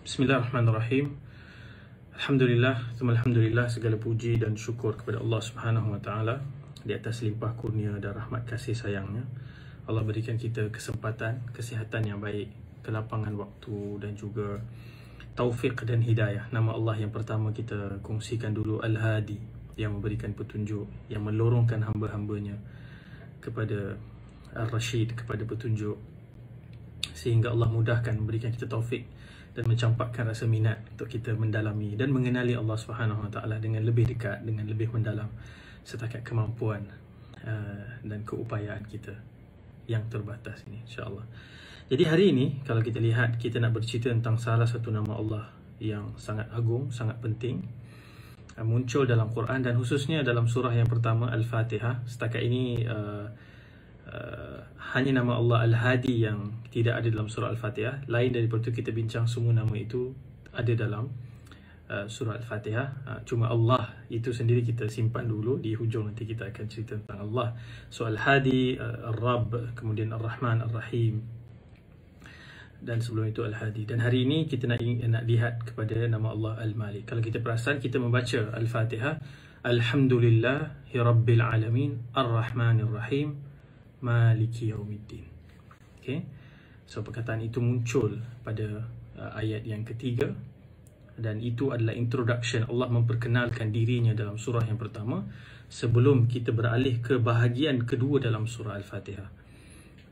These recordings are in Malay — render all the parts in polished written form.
Bismillahirrahmanirrahim. Alhamdulillah, alhamdulillah, segala puji dan syukur kepada Allah Subhanahu wa taala di atas limpah kurnia dan rahmat kasih sayangnya. Allah berikan kita kesempatan, kesihatan yang baik, kelapangan waktu dan juga taufik dan hidayah. Nama Allah yang pertama kita kongsikan dulu, Al-Hadi, yang memberikan petunjuk, yang melorongkan hamba-hambanya kepada Ar-Rashid, kepada petunjuk, sehingga Allah mudahkan, memberikan kita taufik dan mencampakkan rasa minat untuk kita mendalami dan mengenali Allah Subhanahu Wa Taala dengan lebih dekat, dengan lebih mendalam setakat kemampuan dan keupayaan kita yang terbatas ini, insya-Allah. Jadi hari ini kalau kita lihat, kita nak bercerita tentang salah satu nama Allah yang sangat agung, sangat penting, muncul dalam Quran dan khususnya dalam surah yang pertama, Al-Fatihah. Setakat ini hanya nama Allah Al-Hadi yang tidak ada dalam surah Al-Fatihah. Lain daripada itu kita bincang semua nama itu ada dalam surah Al-Fatihah. Cuma Allah itu sendiri kita simpan dulu, di hujung nanti kita akan cerita tentang Allah. So Al-Hadi, Ar-Rabb, kemudian Ar-Rahman, Ar-Rahim, dan sebelum itu Al-Hadi. Dan hari ini kita nak lihat kepada nama Allah Al-Malik. Kalau kita perasan, kita membaca Al-Fatihah, Alhamdulillahi Rabbil Alamin, Ar-Rahmanir Rahim, Maliki Yaumiddin. Okay, so perkataan itu muncul pada ayat yang ketiga, dan itu adalah introduction. Allah memperkenalkan dirinya dalam surah yang pertama sebelum kita beralih ke bahagian kedua dalam surah Al-Fatihah.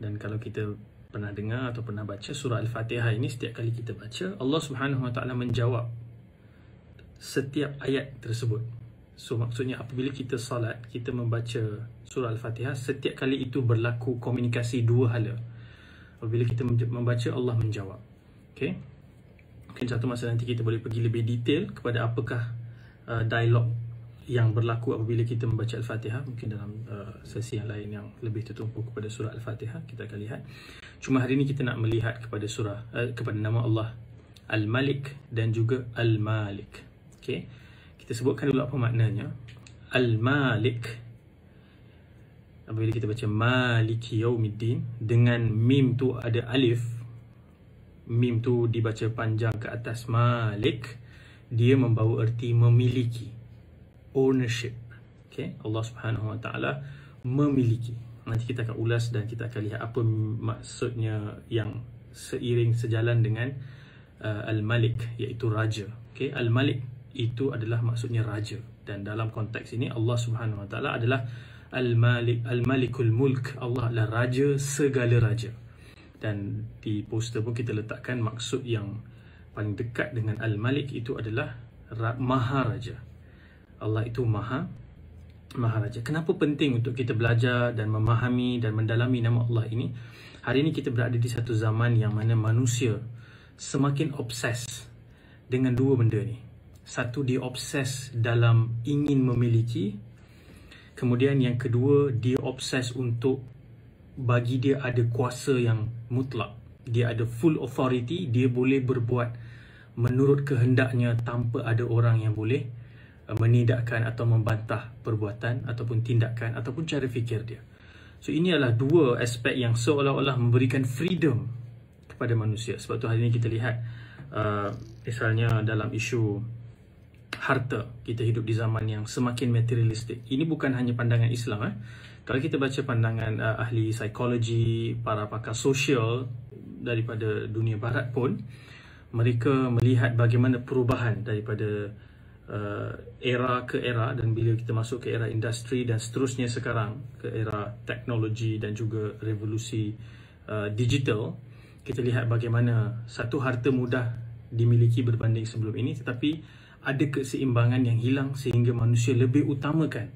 Dan kalau kita pernah dengar atau pernah baca surah Al-Fatihah ini, setiap kali kita baca, Allah Subhanahu Wa Taala menjawab setiap ayat tersebut. So maksudnya apabila kita salat, kita membaca surah Al-Fatihah, setiap kali itu berlaku komunikasi dua hala. Apabila kita membaca, Allah menjawab. Okay? Mungkin satu masa nanti kita boleh pergi lebih detail kepada apakah dialog yang berlaku apabila kita membaca Al-Fatihah. Mungkin dalam sesi yang lain yang lebih tertumpu kepada surah Al-Fatihah kita akan lihat. Cuma hari ini kita nak melihat kepada surah kepada nama Allah Al-Malik dan juga Al-Malik. Okay? Kita sebutkan dulu apa maknanya. Al-Malik, apabila kita baca Maliki Yaumiddin, dengan mim tu ada alif, mim tu dibaca panjang ke atas, Malik, dia membawa erti memiliki, ownership. Okay? Allah Subhanahu Wa Taala memiliki. Nanti kita akan ulas dan kita akan lihat apa maksudnya yang seiring sejalan dengan Al-Malik, iaitu raja. Okay? Al-Malik itu adalah maksudnya raja, dan dalam konteks ini Allah Subhanahu Wa Taala adalah Al-Malik, Al-Malikul Mulk. Allah adalah raja segala raja. Dan di poster pun kita letakkan maksud yang paling dekat dengan Al-Malik itu adalah Maharaja. Allah itu Maharaja. Kenapa penting untuk kita belajar dan memahami dan mendalami nama Allah ini? Hari ini kita berada di satu zaman yang mana manusia semakin obses dengan dua benda ni. Satu, dia obses dalam ingin memiliki. Kemudian yang kedua, dia obses untuk bagi dia ada kuasa yang mutlak. Dia ada full authority, dia boleh berbuat menurut kehendaknya tanpa ada orang yang boleh menidakkan atau membantah perbuatan ataupun tindakan ataupun cara fikir dia. So ini adalah dua aspek yang seolah-olah memberikan freedom kepada manusia. Sebab tu hari ini kita lihat misalnya dalam isu harta, kita hidup di zaman yang semakin materialistik. Ini bukan hanya pandangan Islam. Kalau kita baca pandangan ahli psikologi, para pakar sosial daripada dunia barat pun, mereka melihat bagaimana perubahan daripada era ke era, dan bila kita masuk ke era industri dan seterusnya sekarang ke era teknologi dan juga revolusi digital, kita lihat bagaimana satu, harta mudah dimiliki berbanding sebelum ini, tetapi ada keseimbangan yang hilang sehingga manusia lebih utamakan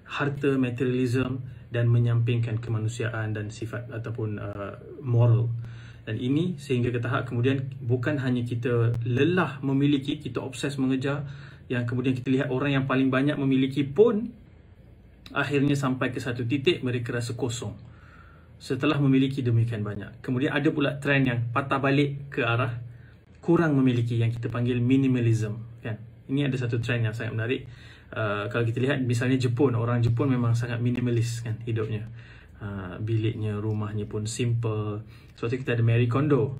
harta, materialism, dan menyampingkan kemanusiaan dan sifat ataupun moral. Dan ini sehingga ke tahap kemudian bukan hanya kita lelah memiliki, kita obses mengejar, yang kemudian kita lihat orang yang paling banyak memiliki pun akhirnya sampai ke satu titik mereka rasa kosong setelah memiliki demikian banyak. Kemudian ada pula trend yang patah balik ke arah kurang memiliki, yang kita panggil minimalism, kan? Ini ada satu trend yang sangat menarik. Kalau kita lihat misalnya Jepun, orang Jepun memang sangat minimalis, kan, hidupnya. biliknya, rumahnya pun simple. Sebab tu kita ada Marie Kondo.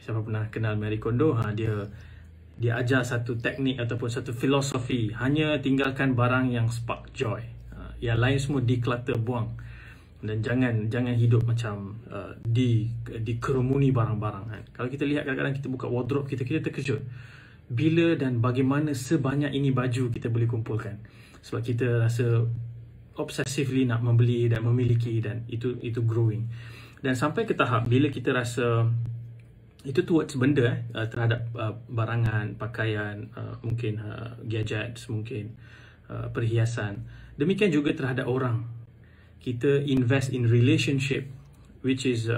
siapa pernah kenal Marie Kondo, dia ajar satu teknik ataupun satu filosofi, hanya tinggalkan barang yang spark joy. Yang lain semua declutter, buang. Dan jangan hidup macam dikerumuni barang-barang kan. Kalau kita lihat kadang-kadang kita buka wardrobe kita terkejut bila dan bagaimana sebanyak ini baju kita boleh kumpulkan, sebab kita rasa obsessively nak membeli dan memiliki, dan itu growing. Dan sampai ke tahap bila kita rasa itu towards benda terhadap barangan, pakaian, mungkin gadgets, mungkin perhiasan. Demikian juga terhadap orang. Kita invest in relationship, which is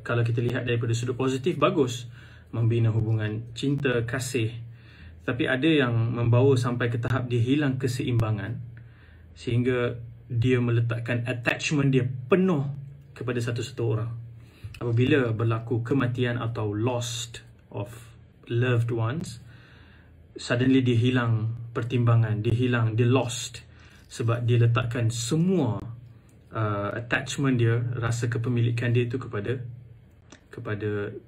kalau kita lihat daripada sudut positif, bagus, membina hubungan cinta, kasih. Tapi ada yang membawa sampai ke tahap dia hilang keseimbangan, sehingga dia meletakkan attachment dia penuh kepada satu-satu orang. Apabila berlaku kematian atau lost of loved ones, suddenly dia hilang pertimbangan, dia lost, sebab dia letakkan semua attachment dia, rasa kepemilikan dia itu kepada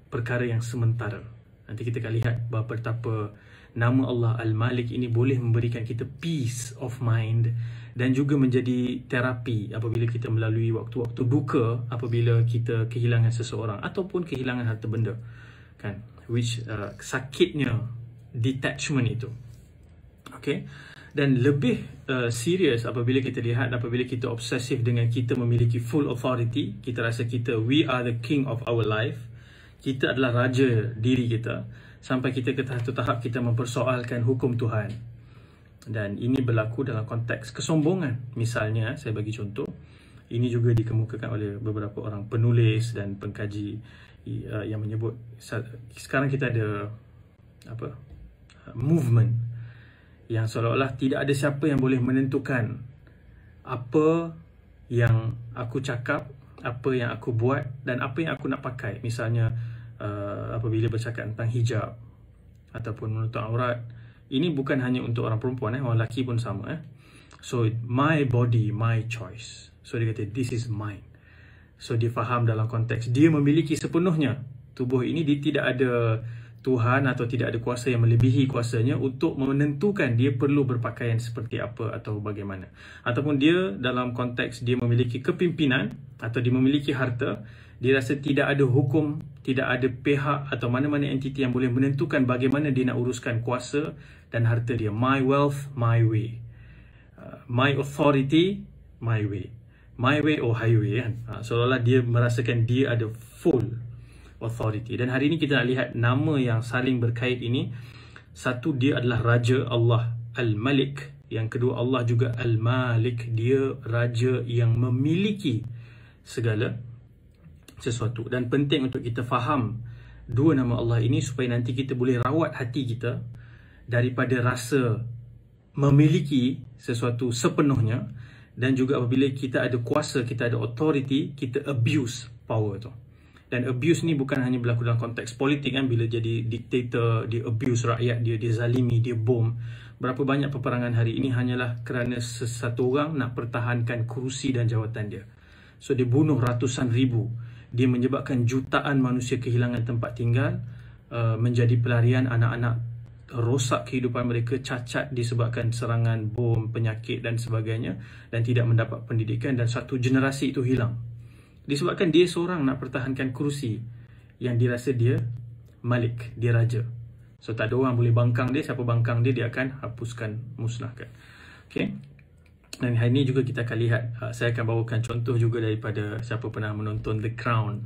perkara yang sementara. Nanti kita akan lihat betapa nama Allah Al-Malik ini boleh memberikan kita peace of mind dan juga menjadi terapi apabila kita melalui waktu-waktu duka, apabila kita kehilangan seseorang ataupun kehilangan harta benda kan, which sakitnya detachment itu. Okay? Dan lebih serius apabila kita lihat, apabila kita obsesif dengan kita memiliki full authority, kita rasa we are the king of our life, kita adalah raja diri kita, sampai kita ke tahap kita mempersoalkan hukum Tuhan. Dan ini berlaku dalam konteks kesombongan. Misalnya, saya bagi contoh, ini juga dikemukakan oleh beberapa orang penulis dan pengkaji yang menyebut sekarang kita ada movement yang seolah-olah tidak ada siapa yang boleh menentukan apa yang aku cakap, apa yang aku buat dan apa yang aku nak pakai. Misalnya apabila bercakap tentang hijab ataupun menutup aurat, ini bukan hanya untuk orang perempuan, orang lelaki pun sama. So my body, my choice. So dia kata this is mine. So dia faham dalam konteks dia memiliki sepenuhnya tubuh ini, dia tidak ada Tuhan atau tidak ada kuasa yang melebihi kuasanya untuk menentukan dia perlu berpakaian seperti apa atau bagaimana. Ataupun dia dalam konteks dia memiliki kepimpinan atau dia memiliki harta, dia rasa tidak ada hukum, tidak ada pihak atau mana-mana entiti yang boleh menentukan bagaimana dia nak uruskan kuasa dan harta dia. My wealth, my way. My authority, my way. My way or highway kan. Seolah-olah dia merasakan dia ada full authority. Dan hari ini kita nak lihat nama yang saling berkait ini. Satu, dia adalah Raja Allah Al-Malik. Yang kedua, Allah juga Al-Malik. Dia Raja yang memiliki segala sesuatu. Dan penting untuk kita faham dua nama Allah ini supaya nanti kita boleh rawat hati kita daripada rasa memiliki sesuatu sepenuhnya, dan juga apabila kita ada kuasa, kita ada authority, kita abuse power tu. Dan abuse ni bukan hanya berlaku dalam konteks politik kan, bila jadi diktator, dia abuse rakyat dia zalimi, dia bom. Berapa banyak peperangan hari ini hanyalah kerana satu orang nak pertahankan kerusi dan jawatan dia. So dia bunuh ratusan ribu, dia menyebabkan jutaan manusia kehilangan tempat tinggal, menjadi pelarian, anak-anak rosak kehidupan mereka, cacat disebabkan serangan bom, penyakit dan sebagainya, dan tidak mendapat pendidikan, dan satu generasi itu hilang disebabkan dia seorang nak pertahankan kerusi yang dirasa dia Malik, dia raja. So tak ada orang boleh bangkang dia, siapa bangkang dia, dia akan hapuskan, musnahkan. Okay. Dan hari ini juga kita akan lihat, saya akan bawakan contoh juga daripada siapa pernah menonton The Crown,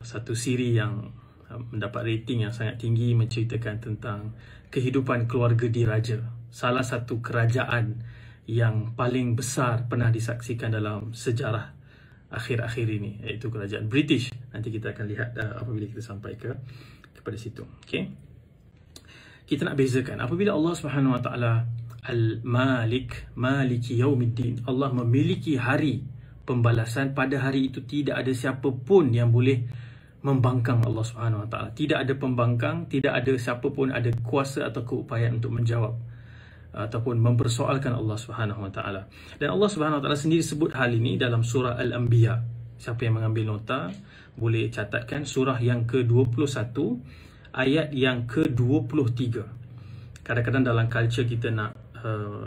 satu siri yang mendapat rating yang sangat tinggi, menceritakan tentang kehidupan keluarga diraja, salah satu kerajaan yang paling besar pernah disaksikan dalam sejarah akhir-akhir ini, iaitu kerajaan British. Nanti kita akan lihat apabila kita sampai kepada situ. Okay? Kita nak bezakan apabila Allah Subhanahu Wa Taala Al-Malik, Maliki Yaumiddin, Allah memiliki hari pembalasan. Pada hari itu tidak ada siapa pun yang boleh membangkang Allah Subhanahu Wa Taala. Tidak ada pembangkang, tidak ada siapa pun ada kuasa atau keupayaan untuk menjawab ataupun mempersoalkan Allah Subhanahu Wa Taala. Dan Allah Subhanahu Wa Taala sendiri sebut hal ini dalam surah Al-Anbiya. Siapa yang mengambil nota boleh catatkan surah yang ke-21 ayat yang ke-23. Kadang-kadang dalam culture kita nak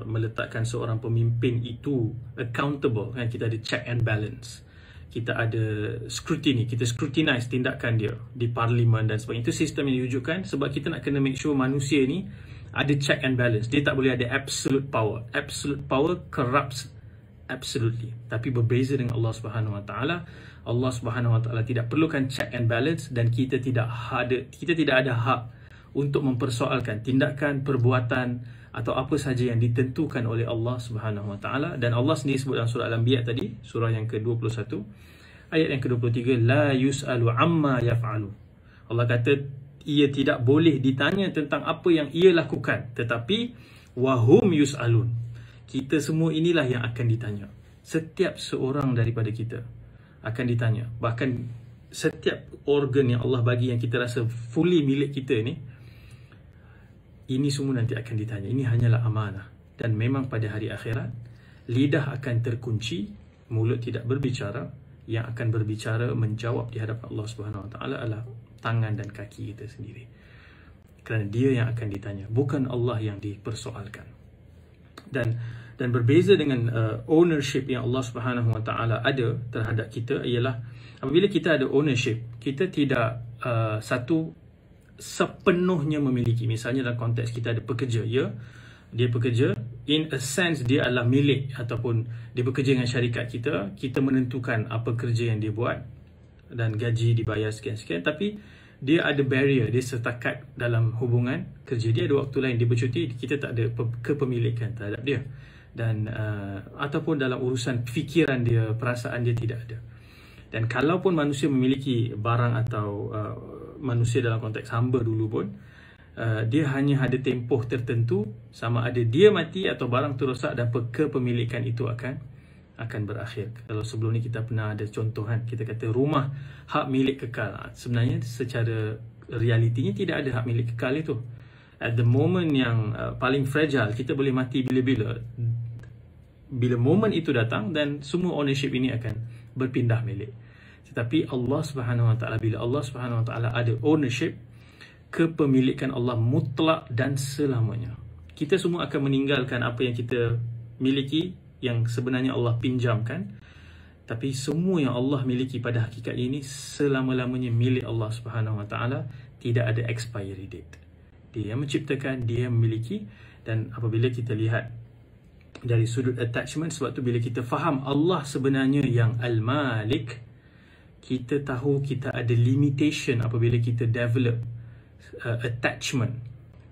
meletakkan seorang pemimpin itu accountable, kan? Kita ada check and balance, kita ada scrutiny, kita scrutinize tindakan dia di parlimen dan sebagainya. Itu sistem yang diwujudkan sebab kita nak kena make sure manusia ni ada check and balance. Dia tak boleh ada absolute power. Absolute power corrupts absolutely. Tapi berbeza dengan Allah Subhanahu Wa Taala. Allah Subhanahu Wa Taala tidak perlukan check and balance, dan kita tidak ada hak untuk mempersoalkan tindakan, perbuatan atau apa saja yang ditentukan oleh Allah Subhanahu Wa Taala. Dan Allah sendiri sebut dalam surah Al-Anbiya tadi, surah yang ke-21 ayat yang ke-23, la yus'alu amma yaf'alu. Allah kata ia tidak boleh ditanya tentang apa yang ia lakukan, tetapi wahum yus'alun. Kita semua inilah yang akan ditanya. Setiap seorang daripada kita akan ditanya. Bahkan setiap organ yang Allah bagi yang kita rasa fully milik kita ni, ini semua nanti akan ditanya. Ini hanyalah amanah. Dan memang pada hari akhirat, lidah akan terkunci, mulut tidak berbicara. Yang akan berbicara, menjawab di hadapan Allah Subhanahu Wa Taala adalah tangan dan kaki kita sendiri. Kerana dia yang akan ditanya, bukan Allah yang dipersoalkan. Dan berbeza dengan ownership yang Allah Subhanahu Wa Taala ada terhadap kita ialah apabila kita ada ownership, kita tidak sepenuhnya memiliki. Misalnya dalam konteks kita ada pekerja, ya, dia bekerja, in a sense dia adalah milik, ataupun dia bekerja dengan syarikat kita, kita menentukan apa kerja yang dia buat dan gaji dibayar sekian-sekian, tapi dia ada barrier, dia setakat dalam hubungan kerja. Dia ada waktu lain, dia bercuti, kita tak ada kepemilikan terhadap dia. Dan ataupun dalam urusan fikiran dia, perasaan dia tidak ada. Dan kalaupun manusia memiliki barang atau manusia dalam konteks hamba dulu pun, dia hanya ada tempoh tertentu, sama ada dia mati atau barang tu rosak dan kepemilikan itu akan berakhir. Kalau sebelum ni kita pernah ada contoh, kan, kita kata rumah hak milik kekal. Sebenarnya secara realitinya tidak ada hak milik kekal itu. At the moment yang paling fragile, kita boleh mati bila-bila. Bila momen itu datang, dan semua ownership ini akan berpindah milik. Tetapi Allah Subhanahu Wa Taala, bila Allah Subhanahu Wa Taala ada ownership, kepemilikan Allah mutlak dan selamanya. Kita semua akan meninggalkan apa yang kita miliki, yang sebenarnya Allah pinjamkan. Tapi semua yang Allah miliki pada hakikat ini selama-lamanya milik Allah Subhanahu Wa Taala, tidak ada expiry date. Dia yang menciptakan, dia yang memiliki. Dan apabila kita lihat dari sudut attachment, sebab tu bila kita faham Allah sebenarnya yang Al-Malik, kita tahu kita ada limitation apabila kita develop attachment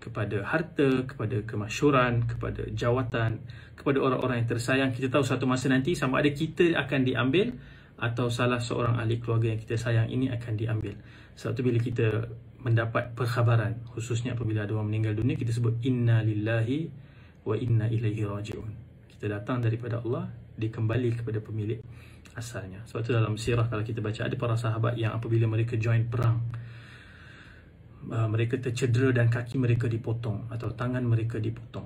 kepada harta, kepada kemasyhuran, kepada jawatan, kepada orang-orang yang tersayang. Kita tahu satu masa nanti sama ada kita akan diambil atau salah seorang ahli keluarga yang kita sayang ini akan diambil. Sebab tu bila kita mendapat perkhabaran, khususnya apabila ada orang meninggal dunia, kita sebut inna lillahi wa inna ilaihi raji'un. Kita datang daripada Allah, dikembali kepada pemilik asalnya. Sebab tu dalam sirah kalau kita baca, ada para sahabat yang apabila mereka join perang, mereka tercedera dan kaki mereka dipotong atau tangan mereka dipotong.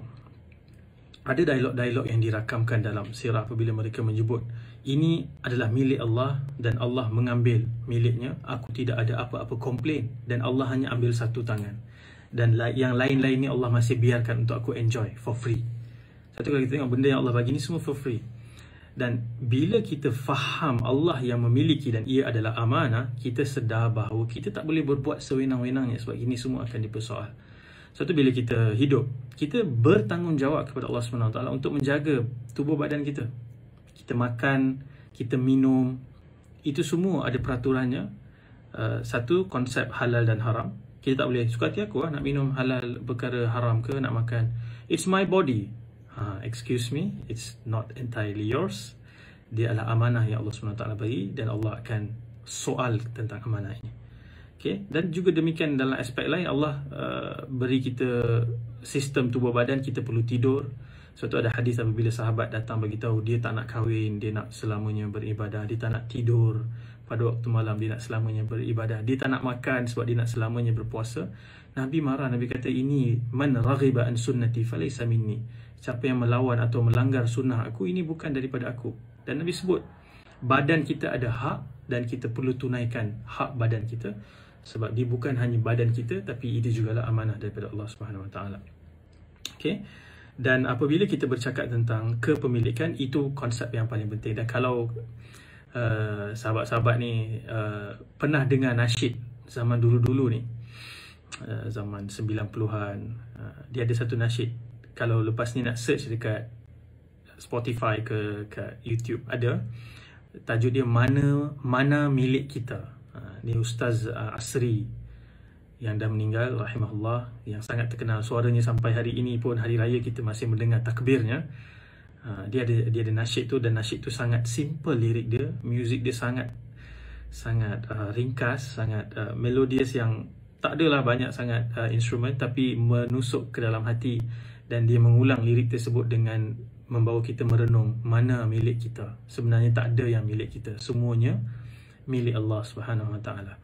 Ada dialog-dialog yang dirakamkan dalam sirah apabila mereka menyebut, ini adalah milik Allah dan Allah mengambil miliknya. Aku tidak ada apa-apa komplain, dan Allah hanya ambil satu tangan. Dan yang lain-lain ni Allah masih biarkan untuk aku enjoy for free. Satu kali kita tengok benda yang Allah bagi ni semua for free. Dan bila kita faham Allah yang memiliki dan ia adalah amanah, kita sedar bahawa kita tak boleh berbuat sewenang-wenangnya, sebab ini semua akan dipersoal. Sebab tu bila kita hidup, kita bertanggungjawab kepada Allah SWT untuk menjaga tubuh badan kita. Kita makan, kita minum, itu semua ada peraturannya. Satu, konsep halal dan haram. Kita tak boleh suka hati aku nak minum halal perkara haram ke, nak makan. It's my body. Excuse me, it's not entirely yours. Dia adalah amanah yang Allah SWT bagi, dan Allah akan soal tentang amanah ini. Okay? Dan juga demikian dalam aspek lain, Allah beri kita sistem tubuh badan, kita perlu tidur. Sebab tu ada hadis apabila sahabat datang bagi tahu dia tak nak kahwin, dia nak selamanya beribadah, dia tak nak tidur pada waktu malam, dia nak selamanya beribadah, dia tak nak makan sebab dia nak selamanya berpuasa. Nabi marah, Nabi kata, ini man raghiba an sunnati falaysa minni. Siapa yang melawan atau melanggar sunnah aku, ini bukan daripada aku. Dan Nabi sebut Badan kita ada hak dan kita perlu tunaikan hak badan kita, sebab dia bukan hanya badan kita tapi itu jugalah amanah daripada Allah Subhanahu Wa Taala. Okey. Dan apabila kita bercakap tentang kepemilikan, itu konsep yang paling penting. Dan kalau sahabat-sahabat ni pernah dengar nasyid zaman dulu-dulu ni, zaman 90-an, dia ada satu nasyid. Kalau lepas ni nak search dekat Spotify ke YouTube, ada tajuk dia mana milik kita. Ni Ustaz Asri yang dah meninggal rahimahullah, yang sangat terkenal suaranya sampai hari ini pun, hari raya kita masih mendengar takbirnya. Dia ada nasyid tu, dan nasyid tu sangat simple lirik dia, muzik dia sangat ringkas, sangat melodious, yang tak adalah banyak sangat instrumen tapi menusuk ke dalam hati, dan dia mengulang lirik tersebut dengan membawa kita merenung mana milik kita. Sebenarnya tak ada yang milik kita, semuanya milik Allah Subhanahu Wa Taala.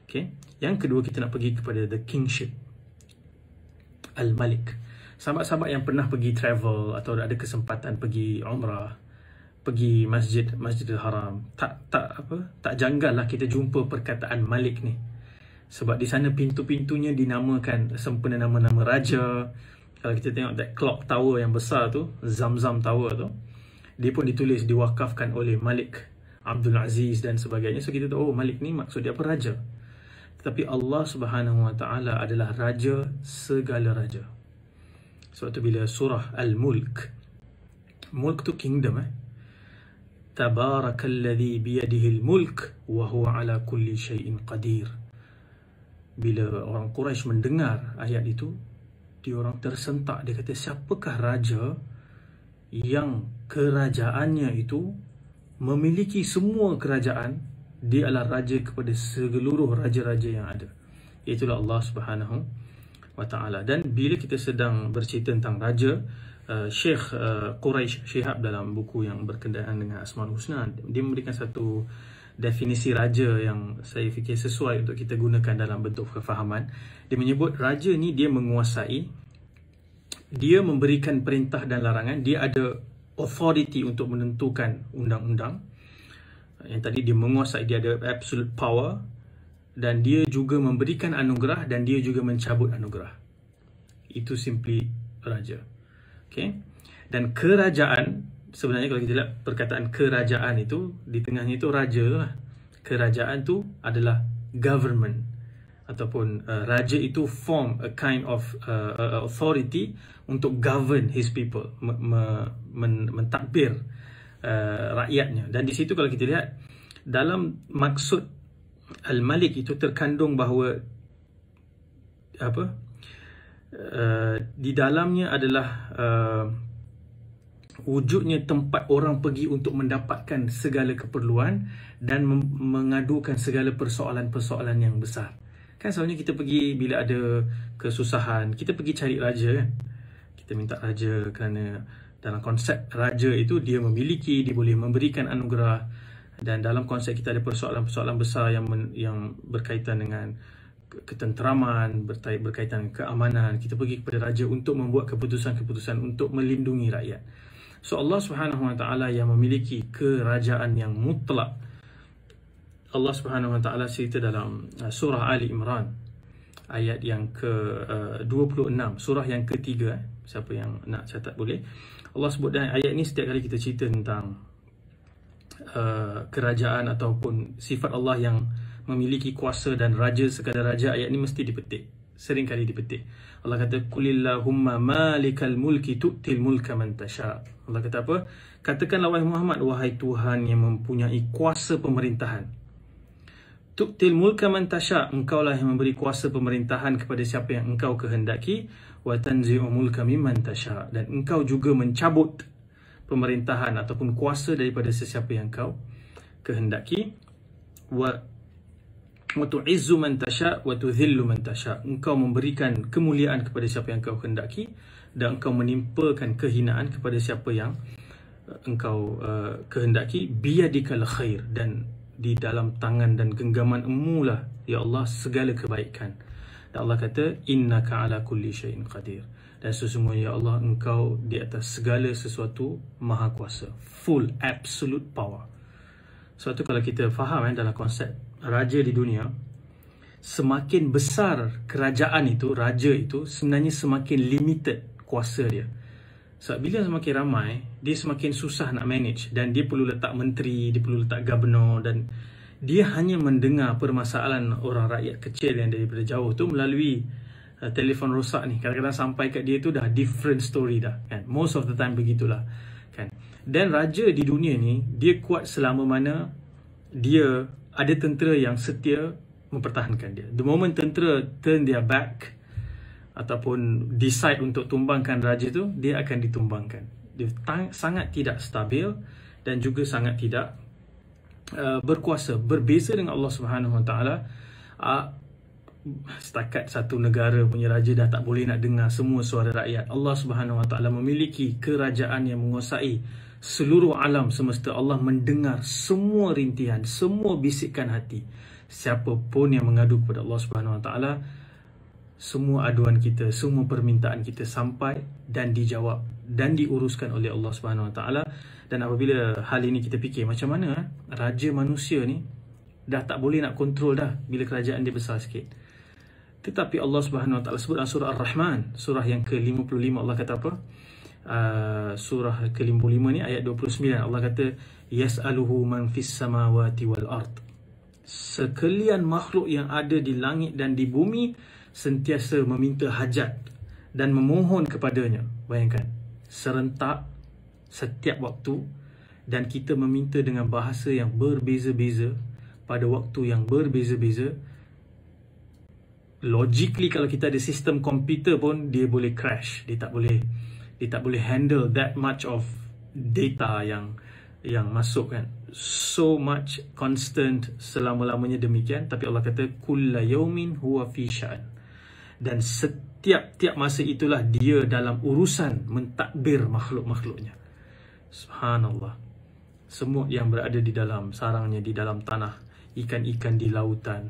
Okay. Yang kedua, kita nak pergi kepada the kingship, Al-Malik. Sahabat-sahabat yang pernah pergi travel atau ada kesempatan pergi umrah, pergi Masjidil Haram, tak janggal lah kita jumpa perkataan Malik ni. Sebab di sana pintu-pintunya dinamakan sempena nama-nama raja. Kalau kita tengok that clock tower yang besar tu, Zamzam Tower tu, dia pun ditulis diwakafkan oleh Malik Abdul Aziz dan sebagainya. So kita tahu, oh, Malik ni maksud dia apa? Raja. Tetapi Allah Subhanahu Wa Taala adalah raja segala raja. Sebab tu bila surah Al-Mulk, Mulk tu kingdom, Tabarakalladzi biyadihi al-mulk wa huwa ala kulli syai'in qadir. Bila orang Quraisy mendengar ayat itu, dia orang tersentak. Dia kata, siapakah raja yang kerajaannya itu memiliki semua kerajaan? Dia adalah raja kepada seluruh raja-raja yang ada. Itulah Allah Subhanahu Wa Taala. Dan bila kita sedang bercerita tentang raja, Syekh Quraisy Shihab dalam buku yang berkenaan dengan Asmaul Husna, dia memberikan satu definisi raja yang saya fikir sesuai untuk kita gunakan dalam bentuk kefahaman. Dia menyebut raja ni dia menguasai, dia memberikan perintah dan larangan, dia ada authority untuk menentukan undang-undang. Yang tadi dia menguasai, dia ada absolute power, dan dia juga memberikan anugerah dan dia juga mencabut anugerah. Itu simply raja. Okay? Dan kerajaan, sebenarnya kalau kita lihat perkataan kerajaan itu, di tengahnya itu raja lah. Kerajaan tu adalah government, ataupun raja itu form a kind of authority untuk govern his people, mentadbir rakyatnya. Dan di situ kalau kita lihat, dalam maksud Al-Malik itu terkandung bahawa di dalamnya adalah wujudnya tempat orang pergi untuk mendapatkan segala keperluan dan mengadukan segala persoalan-persoalan yang besar. Kan selalunya kita pergi bila ada kesusahan, kita pergi cari raja, kan? Kita minta raja kerana dalam konsep raja itu dia memiliki, dia boleh memberikan anugerah. Dan dalam konsep kita ada persoalan-persoalan besar yang berkaitan dengan ketenteraman, berkaitan dengan keamanan. Kita pergi kepada raja untuk membuat keputusan-keputusan untuk melindungi rakyat. So Allah Subhanahu Wa Taala yang memiliki kerajaan yang mutlak. Allah Subhanahu Wa Taala cerita dalam surah Ali Imran ayat yang ke-26, surah yang ketiga. Siapa yang nak catat boleh. Allah sebut dalam ayat ini, setiap kali kita cerita tentang kerajaan ataupun sifat Allah yang memiliki kuasa dan raja sekadar raja, ayat ini mesti dipetik. Sering kali dipetik. Allah kata, Qulillahumma malikal mulki tu'til mulka man tasha. Allah kata apa? Katakanlah wahai Muhammad, wahai Tuhan yang mempunyai kuasa pemerintahan. Tu'til mulka man tasha, engkaulah yang memberi kuasa pemerintahan kepada siapa yang engkau kehendaki. Wa tanzi'u mulka mimman tasha, dan engkau juga mencabut pemerintahan ataupun kuasa daripada sesiapa yang engkau kehendaki. Wa tu'izzu man tasha wa tudhillu man tasha, engkau memberikan kemuliaan kepada siapa yang engkau kehendaki dan engkau menimpakan kehinaan kepada siapa yang engkau kehendaki. Biyadikal khair, dan di dalam tangan dan genggaman emulah ya Allah segala kebaikan. Dan Allah kata, innaka ala kulli syai'in qadir, dan sesungguhnya ya Allah engkau di atas segala sesuatu maha kuasa, full absolute power. Sebab tu kalau kita faham dalam konsep raja di dunia, semakin besar kerajaan itu, raja itu, sebenarnya semakin limited kuasa dia. Sebab bila semakin ramai, dia semakin susah nak manage, dan dia perlu letak menteri, dia perlu letak governor, dan dia hanya mendengar permasalahan orang rakyat kecil yang daripada jauh tu melalui telefon rosak ni. Kadang-kadang sampai kat dia tu dah different story dah, kan. Most of the time begitulah, kan. Dan raja di dunia ni, dia kuat selama mana dia ada tentera yang setia mempertahankan dia. The moment tentera turn their back ataupun decide untuk tumbangkan raja tu, dia akan ditumbangkan. Dia sangat tidak stabil dan juga sangat tidak berkuasa. Berbeza dengan Allah Subhanahu Wa Taala, setakat satu negara punya raja dah tak boleh nak dengar semua suara rakyat. Allah Subhanahu Wa Taala memiliki kerajaan yang menguasai seluruh alam semesta. Allah mendengar semua rintihan, semua bisikan hati. Siapapun yang mengadu kepada Allah Subhanahu Wa Taala, semua aduan kita, semua permintaan kita sampai dan dijawab dan diuruskan oleh Allah Subhanahu Wa Taala. Dan apabila hal ini kita fikir, macam mana raja manusia ni dah tak boleh nak kontrol dah bila kerajaan dia besar sikit. Tetapi Allah Subhanahu Wa Taala sebut dalam surah Ar-Rahman, surah yang ke-55, Allah kata apa? Surah ke-55 ni ayat 29, Allah kata yas'aluhu man fis samawati wal ard. Sekalian makhluk yang ada di langit dan di bumi sentiasa meminta hajat dan memohon kepadanya. Bayangkan, serentak setiap waktu, dan kita meminta dengan bahasa yang berbeza-beza pada waktu yang berbeza-beza. Logically, kalau kita ada sistem komputer pun dia boleh crash. Dia tak boleh handle that much of data yang masuk, kan. So much constant selama-lamanya demikian. Tapi Allah kata kulla yaumin huwa fi sya'an. Dan setiap masa itulah dia dalam urusan mentadbir makhluk-makhluknya. Subhanallah. Semut yang berada di dalam sarangnya di dalam tanah, ikan-ikan di lautan,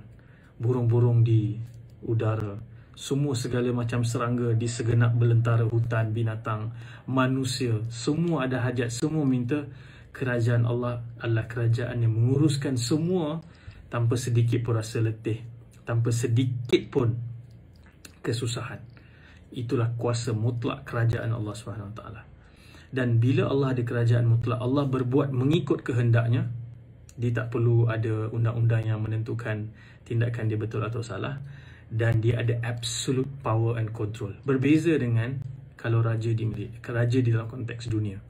burung-burung di udara, semua segala macam serangga di segenap belantara hutan, binatang, manusia, semua ada hajat, semua minta. Kerajaan Allah adalah kerajaan yang menguruskan semua tanpa sedikit pun rasa letih, tanpa sedikit pun kesusahan. Itulah kuasa mutlak kerajaan Allah Subhanahu Wa Taala. Dan bila Allah ada kerajaan mutlak, Allah berbuat mengikut kehendaknya. Dia tak perlu ada undang-undang yang menentukan tindakan dia betul atau salah. Dan dia ada absolute power and control. Berbeza dengan kalau raja di dalam konteks dunia.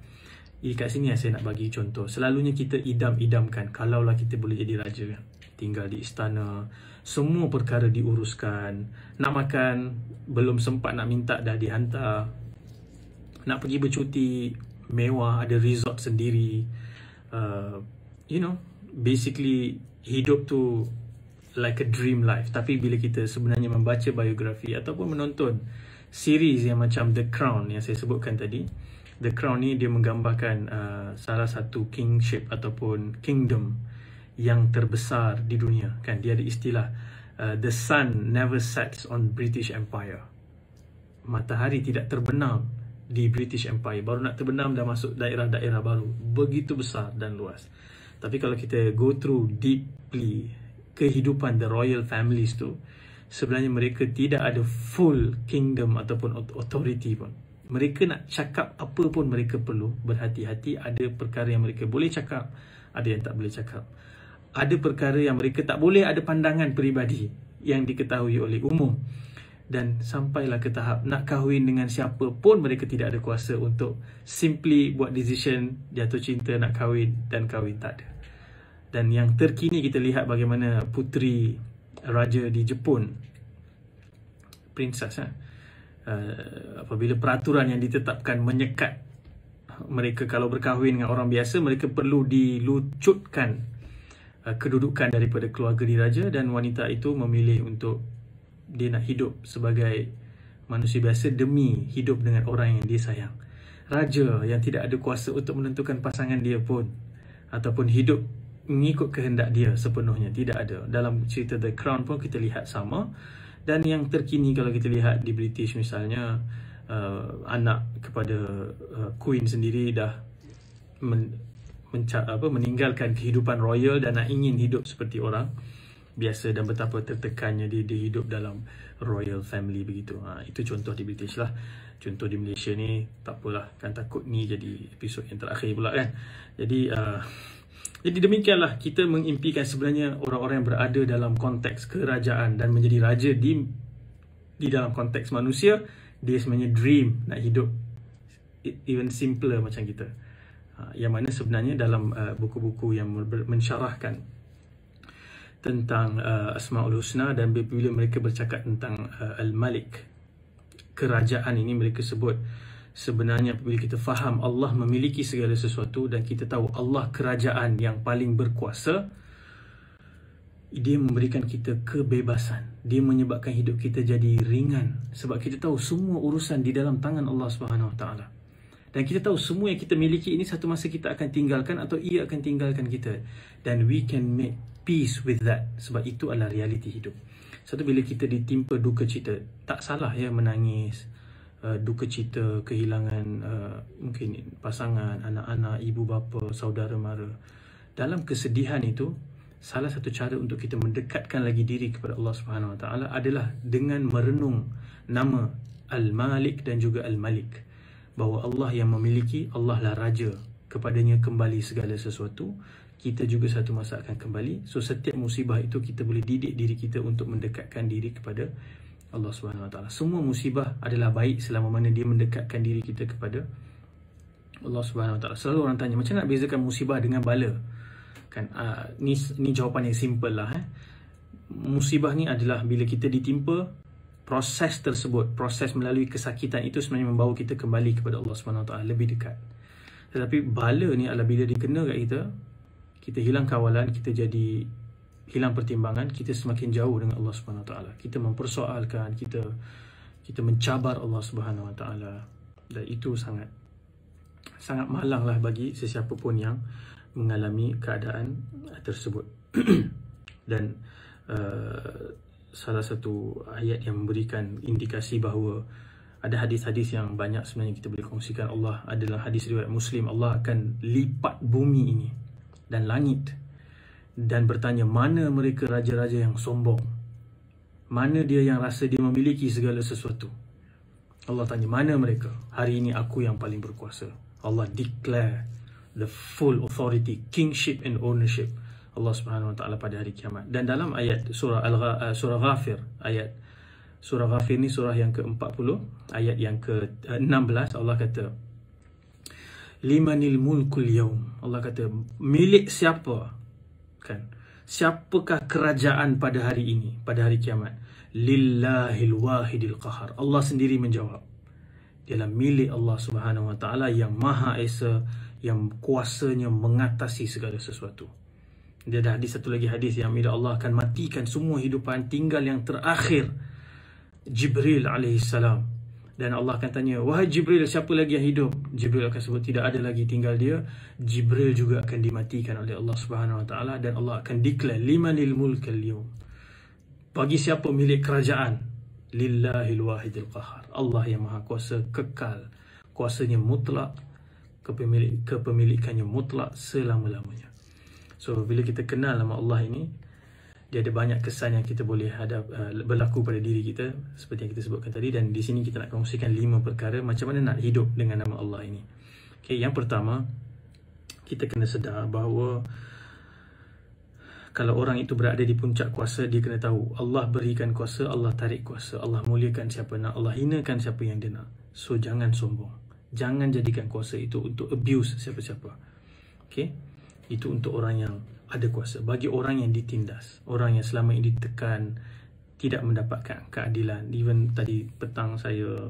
Kat sini saya nak bagi contoh. Selalunya kita idam-idamkan kalaulah kita boleh jadi raja, kan? Tinggal di istana, semua perkara diuruskan. Nak makan, belum sempat nak minta dah dihantar. Nak pergi bercuti, mewah, ada resort sendiri. Basically hidup tu like a dream life. Tapi bila kita sebenarnya membaca biografi ataupun menonton series yang macam The Crown yang saya sebutkan tadi, The Crown ni dia menggambarkan salah satu kingship ataupun kingdom yang terbesar di dunia, kan. Dia ada istilah the sun never sets on British Empire. Matahari tidak terbenam di British Empire. Baru nak terbenam dah masuk daerah-daerah baru. Begitu besar dan luas. Tapi kalau kita go through deeply kehidupan the royal families tu, sebenarnya mereka tidak ada full kingdom ataupun authority pun. Mereka nak cakap apa pun mereka perlu berhati-hati. Ada perkara yang mereka boleh cakap, ada yang tak boleh cakap. Ada perkara yang mereka tak boleh ada pandangan peribadi yang diketahui oleh umum. Dan sampailah ke tahap nak kahwin dengan siapa pun mereka tidak ada kuasa untuk simply buat decision jatuh cinta nak kahwin dan kahwin, tak ada. Dan yang terkini kita lihat bagaimana puteri raja di Jepun, princess, apabila peraturan yang ditetapkan menyekat mereka kalau berkahwin dengan orang biasa, mereka perlu dilucutkan kedudukan daripada keluarga diraja, dan wanita itu memilih untuk dia nak hidup sebagai manusia biasa demi hidup dengan orang yang dia sayang. Raja yang tidak ada kuasa untuk menentukan pasangan dia pun ataupun hidup mengikut kehendak dia sepenuhnya, tidak ada. Dalam cerita The Crown pun kita lihat sama. Dan yang terkini kalau kita lihat di British misalnya, anak kepada Queen sendiri dah meninggalkan kehidupan royal dan nak ingin hidup seperti orang biasa, dan betapa tertekannya dia hidup dalam royal family begitu. Itu contoh di British lah. Contoh di Malaysia ni tak apalah, kan takut ni jadi episod yang terakhir pula kan. Jadi demikianlah, kita mengimpikan sebenarnya orang-orang yang berada dalam konteks kerajaan dan menjadi raja di dalam konteks manusia, dia sebenarnya dream nak hidup even simpler macam kita. Yang mana sebenarnya dalam buku-buku yang mensyarahkan tentang Asmaul Husna, dan bila mereka bercakap tentang Al-Malik, kerajaan ini, mereka sebut sebenarnya apabila kita faham Allah memiliki segala sesuatu dan kita tahu Allah kerajaan yang paling berkuasa, dia memberikan kita kebebasan. Dia menyebabkan hidup kita jadi ringan sebab kita tahu semua urusan di dalam tangan Allah Subhanahu Wa Taala. Dan kita tahu semua yang kita miliki ini satu masa kita akan tinggalkan atau ia akan tinggalkan kita. Dan we can make peace with that. Sebab itu adalah realiti hidup. Satu, bila kita ditimpa duka cita, tak salah ya menangis, duka cita, kehilangan mungkin pasangan, anak-anak, ibu bapa, saudara mara. Dalam kesedihan itu, salah satu cara untuk kita mendekatkan lagi diri kepada Allah Subhanahu Wa Taala adalah dengan merenung nama Al-Malik dan juga Al-Malik. Bahawa Allah yang memiliki, Allah lah Raja, kepadanya kembali segala sesuatu. Kita juga satu masa akan kembali. So setiap musibah itu kita boleh didik diri kita untuk mendekatkan diri kepada Allah Subhanahu Wa Taala. Semua musibah adalah baik selama mana dia mendekatkan diri kita kepada Allah Subhanahu Wa Taala. Selalu orang tanya, macam nak bezakan musibah dengan bala? Kan ni jawapan yang simple lah. Musibah ni adalah bila kita ditimpa, proses tersebut, proses melalui kesakitan itu sebenarnya membawa kita kembali kepada Allah Subhanahu Wa Taala lebih dekat. Tetapi bala ni adalah bila dikena kat kita hilang kawalan, kita jadi hilang pertimbangan, kita semakin jauh dengan Allah Subhanahu Wa Taala. Kita mempersoalkan, kita mencabar Allah Subhanahu Wa Taala. Dan itu sangat malang lah bagi sesiapa pun yang mengalami keadaan tersebut. Dan salah satu ayat yang memberikan indikasi bahawa ada hadis-hadis yang banyak sebenarnya kita boleh kongsikan. Allah adalah hadis riwayat Muslim, Allah akan lipat bumi ini dan langit dan bertanya, mana mereka raja-raja yang sombong? Mana dia yang rasa dia memiliki segala sesuatu? Allah tanya, mana mereka? Hari ini aku yang paling berkuasa. Allah declare the full authority, kingship and ownership Allah Subhanahu Wa Taala pada hari kiamat. Dan dalam ayat surah Ghafir, surah Ghafir ni surah yang ke-40, ayat yang ke-16, Allah kata, limanil mulkul yaum. Allah kata, milik siapa? Kan? Siapakah kerajaan pada hari ini, pada hari kiamat? Lillahil wahidil qahar. Allah sendiri menjawab. Dialah milik Allah Subhanahu Wa Taala yang Maha Esa, yang kuasanya mengatasi segala sesuatu. Dia ada hadis, satu lagi hadis yang bila Allah akan matikan semua hidupan, tinggal yang terakhir Jibril alaihissalam. Dan Allah akan tanya, wahai Jibril, siapa lagi yang hidup? Jibril akan sebut, tidak ada lagi, tinggal dia. Jibril juga akan dimatikan oleh Allah Subhanahu Wa Taala. Dan Allah akan declare, limanil mulkal yawm. Bagi siapa milik kerajaan? Lillahil wahidil qahar. Allah yang maha kuasa kekal, kuasanya mutlak, kepemilikannya mutlak selama-lamanya. So bila kita kenal nama Allah ini, dia ada banyak kesan yang kita boleh berlaku pada diri kita, seperti yang kita sebutkan tadi. Dan di sini kita nak kongsikan 5 perkara macam mana nak hidup dengan nama Allah ini. Okay, yang pertama, kita kena sedar bahawa kalau orang itu berada di puncak kuasa, dia kena tahu Allah berikan kuasa, Allah tarik kuasa, Allah muliakan siapa nak, Allah hinakan siapa yang dia nak. So jangan sombong, jangan jadikan kuasa itu untuk abuse siapa-siapa. Okay, itu untuk orang yang ada kuasa. Bagi orang yang ditindas, orang yang selama ini ditekan, tidak mendapatkan keadilan. Even tadi petang saya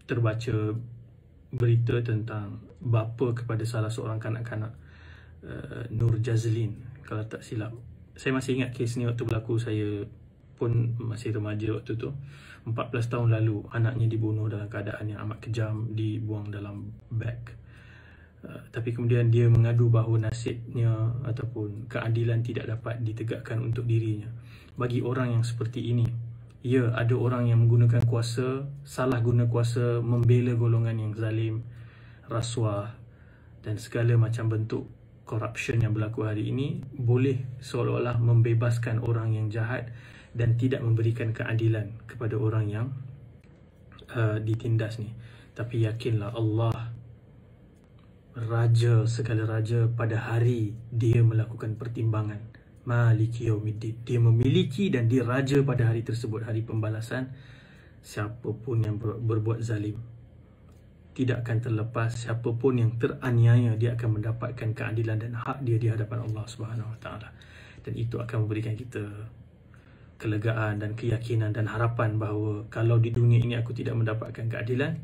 terbaca berita tentang bapa kepada salah seorang kanak-kanak, Nur Jazlin, kalau tak silap. Saya masih ingat kes ni waktu berlaku, saya pun masih remaja waktu tu. 14 tahun lalu anaknya dibunuh dalam keadaan yang amat kejam, dibuang dalam beg. Tapi kemudian dia mengadu bahawa nasibnya ataupun keadilan tidak dapat ditegakkan untuk dirinya. Bagi orang yang seperti ini, ya, ada orang yang menggunakan kuasa, salah guna kuasa, membela golongan yang zalim, rasuah dan segala macam bentuk corruption yang berlaku hari ini boleh seolah-olah membebaskan orang yang jahat dan tidak memberikan keadilan kepada orang yang ditindas ni. Tapi yakinlah Allah Raja segala raja, pada hari dia melakukan pertimbangan. Maliki yaumiddin. Dia memiliki dan dia raja pada hari tersebut, hari pembalasan. Siapapun yang berbuat zalim tidak akan terlepas, siapapun yang teraniaya dia akan mendapatkan keadilan dan hak dia di hadapan Allah Subhanahu Wa Taala. Dan itu akan memberikan kita kelegaan dan keyakinan dan harapan bahawa kalau di dunia ini aku tidak mendapatkan keadilan,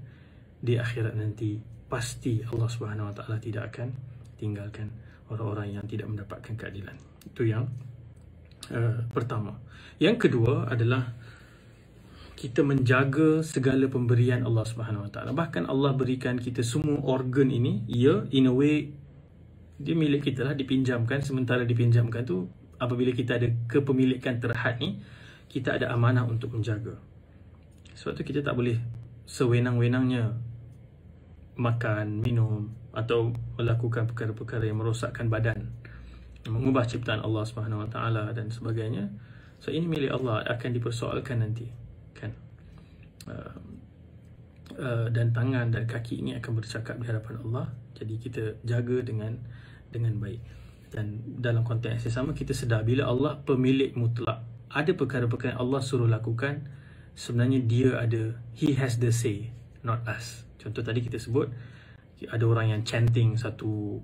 di akhirat nanti pasti Allah Subhanahu Wa Taala tidak akan tinggalkan orang-orang yang tidak mendapatkan keadilan. Itu yang pertama. Yang kedua adalah kita menjaga segala pemberian Allah Subhanahu Wa Taala. Bahkan Allah berikan kita semua organ ini, ya, in a way dia milik kita lah, dipinjamkan. Sementara dipinjamkan tu, apabila kita ada kepemilikan terhad ni, kita ada amanah untuk menjaga. Sebab tu kita tak boleh sewenang-wenangnya makan, minum atau melakukan perkara-perkara yang merosakkan badan, mengubah ciptaan Allah Subhanahu Wa Taala dan sebagainya. So ini milik Allah, akan dipersoalkan nanti, kan? Dan tangan dan kaki ini akan bercakap di hadapan Allah. Jadi kita jaga dengan baik. Dan dalam konteks yang sama, kita sedar bila Allah pemilik mutlak, ada perkara-perkara yang Allah suruh lakukan, sebenarnya dia ada, He has the say, not us. Contoh tadi kita sebut, ada orang yang chanting satu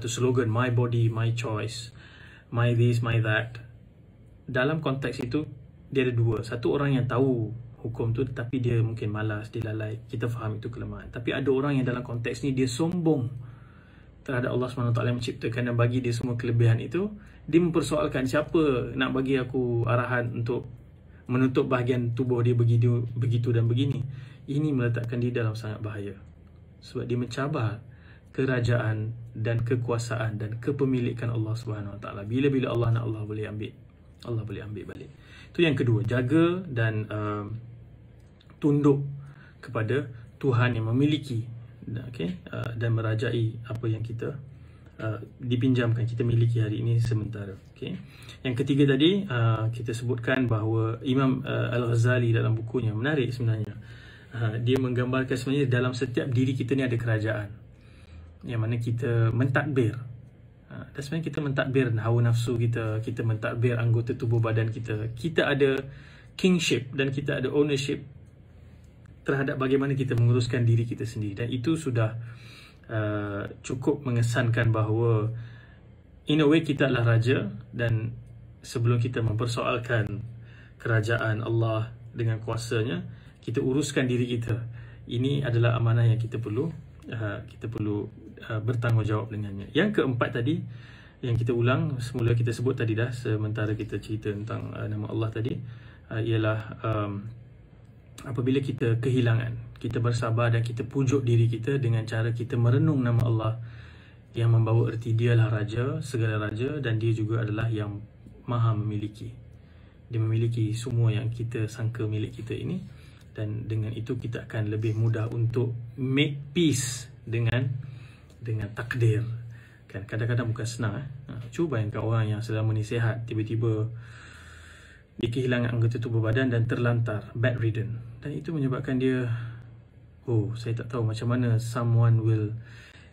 slogan, my body, my choice, my this, my that. Dalam konteks itu, dia ada dua. Satu, orang yang tahu hukum tu tapi dia mungkin malas, dia lalai. Kita faham itu kelemahan. Tapi ada orang yang dalam konteks ni dia sombong terhadap Allah SWT yang menciptakan dan bagi dia semua kelebihan itu. Dia mempersoalkan, siapa nak bagi aku arahan untuk menutup bahagian tubuh dia begitu dan begini. Ini meletakkan dia dalam sangat bahaya. Sebab dia mencabar kerajaan dan kekuasaan dan kepemilikan Allah SWT. Bila-bila Allah nak, Allah boleh ambil. Allah boleh ambil balik. Itu yang kedua, jaga dan tunduk kepada Tuhan yang memiliki, okay, dan merajai apa yang kita dipinjamkan, kita miliki hari ini sementara. Okay. Yang ketiga tadi, kita sebutkan bahawa Imam Al-Ghazali dalam bukunya, menarik sebenarnya, dia menggambarkan sebenarnya dalam setiap diri kita ni ada kerajaan, yang mana kita mentadbir. Dan sebenarnya kita mentadbir hawa nafsu kita, kita mentadbir anggota tubuh badan kita. Kita ada kingship dan kita ada ownership terhadap bagaimana kita menguruskan diri kita sendiri. Dan itu sudah cukup mengesankan bahawa in a way kita adalah raja, dan sebelum kita mempersoalkan kerajaan Allah dengan kuasanya, kita uruskan diri kita. Ini adalah amanah yang kita perlu bertanggungjawab dengannya. Yang keempat tadi, yang kita ulang, semula kita sebut tadi dah, sementara kita cerita tentang nama Allah tadi, ialah apabila kita kehilangan, kita bersabar dan kita pujuk diri kita dengan cara kita merenung nama Allah yang membawa erti dialah Raja, segala Raja, dan dia juga adalah yang maha memiliki. Dia memiliki semua yang kita sangka milik kita ini, dan dengan itu kita akan lebih mudah untuk make peace dengan takdir. Kan kadang-kadang bukan senang. Cuba bayangkan orang yang selama ni sihat, tiba-tiba dia kehilangan anggota tubuh badan dan terlantar, bedridden. Dan itu menyebabkan dia, saya tak tahu macam mana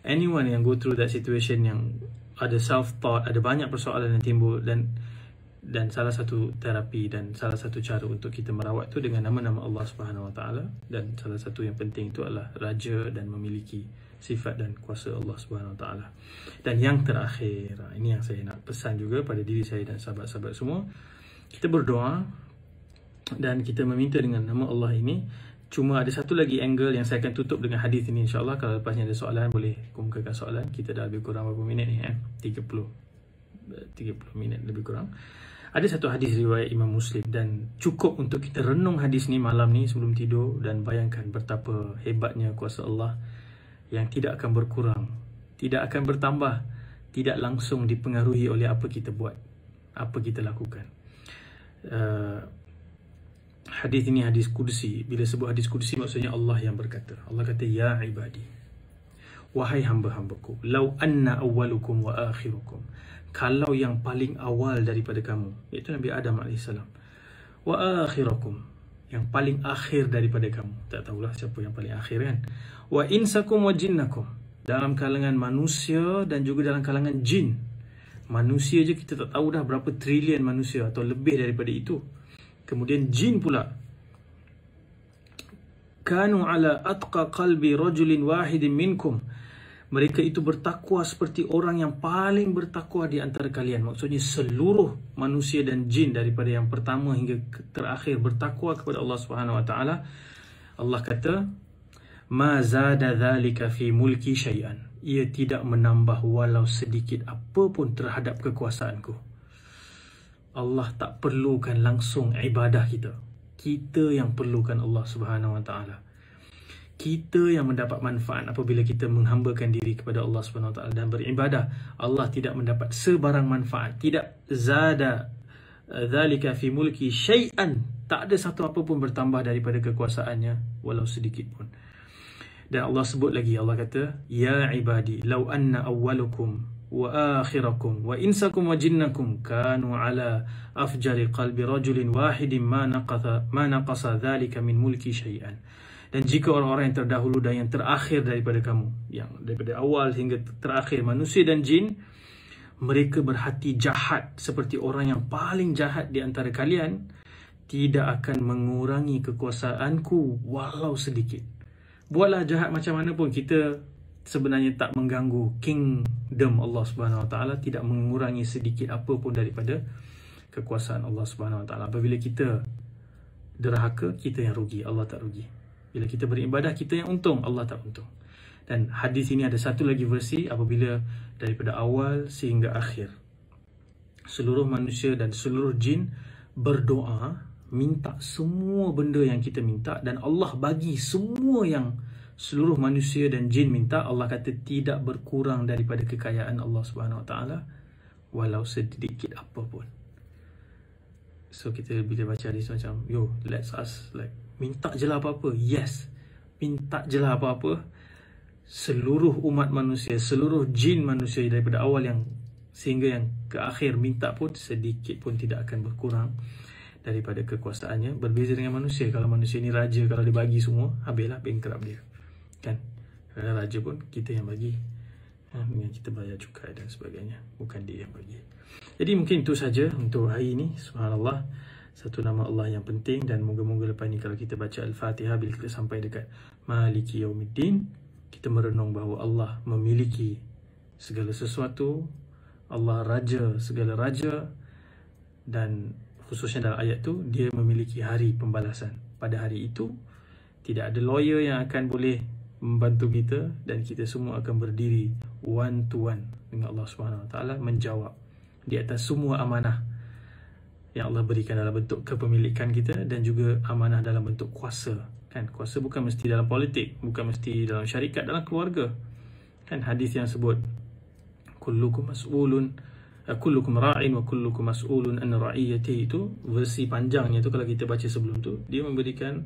anyone yang go through that situation, yang ada self-thought, ada banyak persoalan yang timbul, dan salah satu terapi dan salah satu cara untuk kita merawat itu dengan nama-nama Allah Subhanahu Wa Taala. Dan salah satu yang penting itu adalah raja dan memiliki sifat dan kuasa Allah Subhanahu Wa Taala. Dan yang terakhir, ini yang saya nak pesan juga pada diri saya dan sahabat-sahabat semua, kita berdoa dan kita meminta dengan nama Allah ini. Cuma ada satu lagi angle yang saya akan tutup dengan hadis ini, insyaAllah. Kalau lepasnya ada soalan, boleh kemukakan soalan. Kita dah lebih kurang berapa minit ni, 30 minit lebih kurang. Ada satu hadis riwayat Imam Muslim, dan cukup untuk kita renung hadis ni malam ni sebelum tidur, dan bayangkan betapa hebatnya kuasa Allah yang tidak akan berkurang, tidak akan bertambah, tidak langsung dipengaruhi oleh apa kita buat, apa kita lakukan. Hadis ini hadis kursi. Bila sebut hadis kursi, maksudnya Allah yang berkata. Allah kata, ya ibadi, wahai hamba-hambaku, lau anna awwalukum wa akhirukum, kalau yang paling awal daripada kamu, iaitu Nabi Adam AS, wa akhirakum, yang paling akhir daripada kamu, tak tahulah siapa yang paling akhir kan, wa insakum wa jinnakum, dalam kalangan manusia dan juga dalam kalangan jin. Manusia je kita tak tahu dah berapa trilion manusia atau lebih daripada itu. Kemudian jin pula, kanu ala atqa qalbi rajulin wahidin minkum, mereka itu bertakwa seperti orang yang paling bertakwa di antara kalian. Maksudnya seluruh manusia dan jin daripada yang pertama hingga terakhir bertakwa kepada Allah Subhanahu Wa Taala. Allah kata, ma zada dhalika fi mulki syai'an, ia tidak menambah walau sedikit apa pun terhadap kekuasaanku. Allah tak perlukan langsung ibadah kita. Kita yang perlukan Allah Subhanahu Wa Taala. Kita yang mendapat manfaat apabila kita menghambakan diri kepada Allah Subhanahu Wa Taala dan beribadah. Allah tidak mendapat sebarang manfaat. Tidak zada dzalika fi mulki syai'an, tak ada satu apa pun bertambah daripada kekuasaannya walau sedikit pun. Dan Allah sebut lagi, Allah kata, ya ibadi law anna awwalukum wa akhirakum wa insakum wa jinnakum kanu ala afjari qalbi rajulin wahidin ma naqasa dzalika min mulki syai'an. Dan jika orang-orang yang terdahulu dan yang terakhir daripada kamu, yang daripada awal hingga terakhir manusia dan jin, mereka berhati jahat seperti orang yang paling jahat di antara kalian, tidak akan mengurangi kekuasaanku walau sedikit. Buatlah jahat macam mana pun, kita sebenarnya tak mengganggu kingdom Allah Subhanahu Wa Taala, tidak mengurangi sedikit apa pun daripada kekuasaan Allah Subhanahu Wa Taala. Apabila kita derhaka, kita yang rugi, Allah tak rugi. Bila kita beribadah, kita yang untung, Allah tak untung. Dan hadis ini ada satu lagi versi, apabila daripada awal sehingga akhir seluruh manusia dan seluruh jin berdoa, minta semua benda yang kita minta, dan Allah bagi semua yang seluruh manusia dan jin minta. Allah kata tidak berkurang daripada kekayaan Allah Subhanahu Wa Taala walau sedikit apa pun. So kita bila baca hadis macam, yo, let's us like, minta je lah apa-apa. Yes, minta je lah apa-apa. Seluruh umat manusia, seluruh jin manusia daripada awal yang sehingga yang ke akhir minta pun sedikit pun tidak akan berkurang daripada kekuasaannya. Berbeza dengan manusia. Kalau manusia ni raja, kalau dia bagi semua, habislah bankrupt dia, kan? Kalau raja pun kita yang bagi, dengan kita bayar cukai dan sebagainya, bukan dia yang bagi. Jadi mungkin itu saja untuk hari ini. Subhanallah, satu nama Allah yang penting, dan moga-moga lepas ni kalau kita baca Al-Fatihah, bila kita sampai dekat Maliki Yaumiddin, kita merenung bahawa Allah memiliki segala sesuatu, Allah raja segala raja, dan khususnya dalam ayat tu, dia memiliki hari pembalasan. Pada hari itu tidak ada lawyer yang akan boleh membantu kita, dan kita semua akan berdiri one to one dengan Allah Subhanahu Wa Taala, menjawab di atas semua amanah yang Allah berikan dalam bentuk kepemilikan kita, dan juga amanah dalam bentuk kuasa, kan? Kuasa bukan mesti dalam politik, bukan mesti dalam syarikat, dalam keluarga, kan? Hadis yang sebut kullukum mas'ulun, kullukum ra'in wa kullukum mas'ulun an ra'iyatihi, itu versi panjangnya tu, kalau kita baca sebelum tu, dia memberikan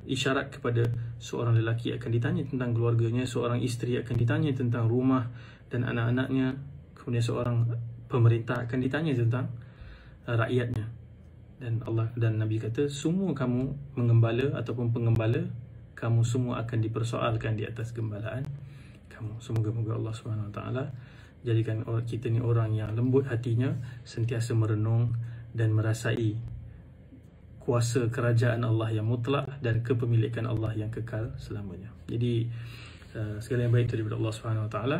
isyarat kepada seorang lelaki akan ditanya tentang keluarganya, seorang isteri akan ditanya tentang rumah dan anak-anaknya, kemudian seorang pemerintah akan ditanya tentang rakyatnya. Dan Allah dan Nabi kata, semua kamu mengembala ataupun pengembala, kamu semua akan dipersoalkan di atas gembalaan kamu. Semoga-moga Allah Subhanahu Wa Taala jadikan kita ni orang yang lembut hatinya, sentiasa merenung dan merasai kuasa kerajaan Allah yang mutlak dan kepemilikan Allah yang kekal selamanya. Jadi segala yang baik itu daripada Allah Subhanahu Wa Taala,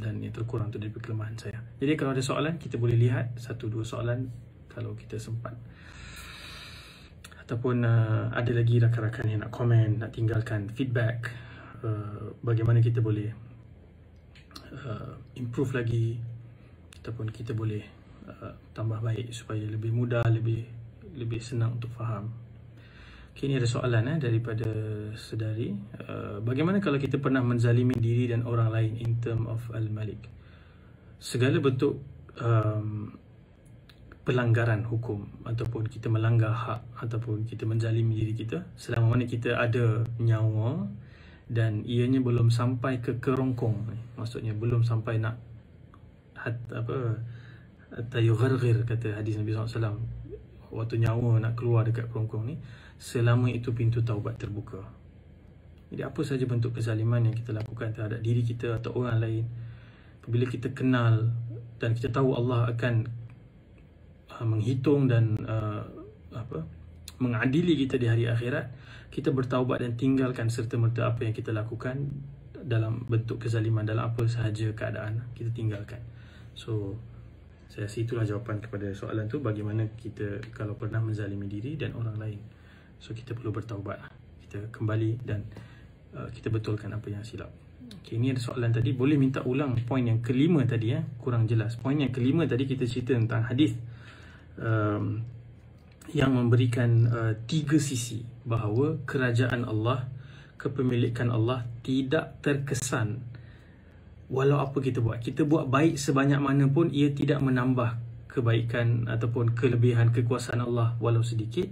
dan yang terkurang itu daripada kelemahan saya. Jadi kalau ada soalan, kita boleh lihat satu dua soalan kalau kita sempat, ataupun ada lagi rakan-rakan yang nak komen, nak tinggalkan feedback, bagaimana kita boleh improve lagi, ataupun kita boleh tambah baik supaya lebih mudah, lebih senang untuk faham. Okay, ini ada soalan daripada sedari. Bagaimana kalau kita pernah menzalimi diri dan orang lain in term of Al-Malik? Segala bentuk pelanggaran hukum, ataupun kita melanggar hak, ataupun kita menzalimi diri kita, selama mana kita ada nyawa dan ianya belum sampai ke kerongkong, maksudnya belum sampai nak hatta yugharghir, kata hadis Nabi SAW, waktu nyawa nak keluar dekat kerongkong ni, selama itu pintu taubat terbuka. Jadi apa saja bentuk kezaliman yang kita lakukan terhadap diri kita atau orang lain, apabila kita kenal dan kita tahu Allah akan menghitung dan mengadili kita di hari akhirat, kita bertaubat dan tinggalkan serta-merta apa yang kita lakukan dalam bentuk kezaliman, dalam apa sahaja keadaan, kita tinggalkan. So saya rasa itulah jawapan kepada soalan tu, bagaimana kita kalau pernah menzalimi diri dan orang lain. So kita perlu bertaubat, kita kembali dan kita betulkan apa yang silap. Okay, ini ada soalan tadi, boleh minta ulang poin yang kelima tadi, kurang jelas. Poin yang kelima tadi kita cerita tentang hadis yang memberikan 3 sisi, bahawa kerajaan Allah, kepemilikan Allah tidak terkesan walau apa kita buat. Kita buat baik sebanyak mana pun, ia tidak menambah kebaikan ataupun kelebihan kekuasaan Allah walau sedikit.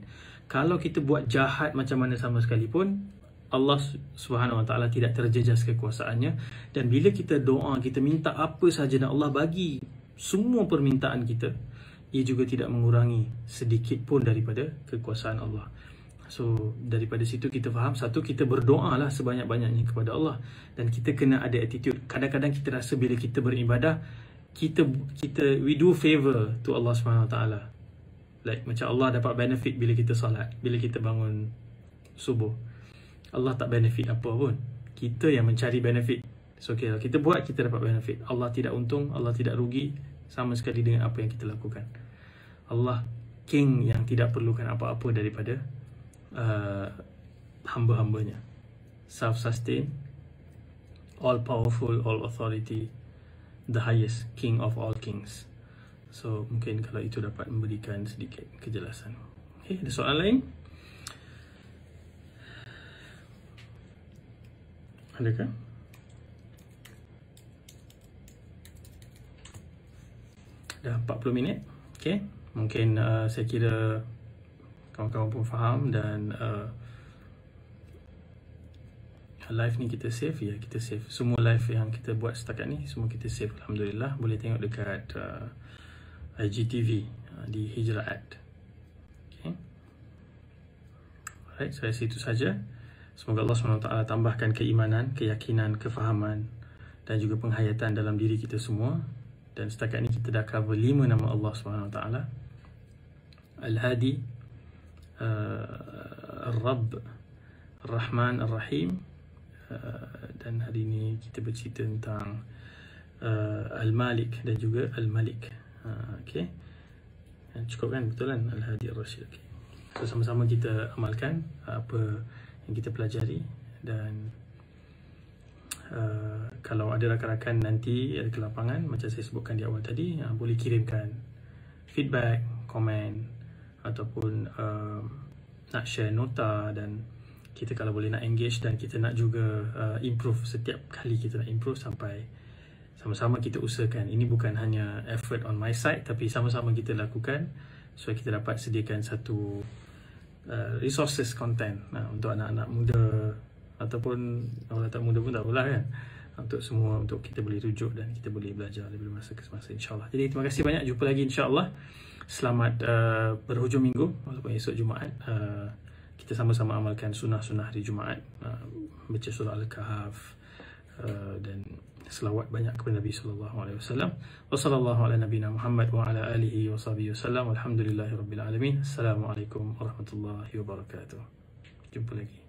Kalau kita buat jahat macam mana sama sekali pun, Allah Subhanahu Wa Taala tidak terjejas kekuasaannya. Dan bila kita doa, kita minta apa sahaja dan Allah bagi semua permintaan kita, ia juga tidak mengurangi sedikit pun daripada kekuasaan Allah. So daripada situ kita faham, satu, kita berdoa lah sebanyak-banyaknya kepada Allah, dan kita kena ada attitude. Kadang-kadang kita rasa bila kita beribadah, we do favor to Allah Subhanahu Wa Taala. Like macam Allah dapat benefit bila kita salat, bila kita bangun subuh. Allah tak benefit apa pun, kita yang mencari benefit. So okay, kita buat, kita dapat benefit. Allah tidak untung, Allah tidak rugi sama sekali dengan apa yang kita lakukan. Allah king yang tidak perlukan apa-apa daripada hamba-hambanya. Self-sustained, all powerful, all authority, the highest, king of all kings. So mungkin kalau itu dapat memberikan sedikit kejelasan. Okay, ada soalan lain? Adakah? Dah 40 minit. Okay, mungkin saya kira kawan-kawan pun faham, dan live ni kita save, ya kita save. Semua live yang kita buat setakat ni semua kita save, Alhamdulillah. Boleh tengok dekat IGTV di Hijrah Ad. Okay. Alright, saya rasa itu saja. Semoga Allah SWT tambahkan keimanan, keyakinan, kefahaman dan juga penghayatan dalam diri kita semua. Dan setakat ni kita dah cover 5 nama Allah SWT. Al-Hadi, Ar-Rabb, Ar-Rahman, Ar-Rahim. Dan hari ini kita bercerita tentang Al-Malik dan juga Al-Malik. Okay, cukup kan? Betul kan? Al-Hadi, Ar-Rashid. Okay. So sama-sama kita amalkan apa yang kita pelajari, dan kalau ada rakan-rakan nanti ada ke lapangan, macam saya sebutkan di awal tadi, boleh kirimkan feedback, komen, ataupun nak share nota, dan kita kalau boleh nak engage, dan kita nak juga improve. Setiap kali kita nak improve, sampai sama-sama kita usahakan. Ini bukan hanya effort on my side, tapi sama-sama kita lakukan supaya kita dapat sediakan satu resources content untuk anak-anak muda, ataupun orang tak muda pun tak apalah kan, untuk semua, untuk kita boleh rujuk dan kita boleh belajar daripada masa ke masa, insyaAllah. Jadi terima kasih banyak, jumpa lagi insyaAllah. Selamat berhujung minggu, walaupun esok Jumaat. Kita sama-sama amalkan sunnah-sunnah hari Jumaat, baca surah Al-Kahf, dan selawat banyak kepada Nabi SAW. Wa sallallahu ala nabiyina Muhammad wa ala alihi wa sahbihi wasallam. Alhamdulillahirabbil alamin. Assalamualaikum warahmatullahi wabarakatuh. Jumpa lagi.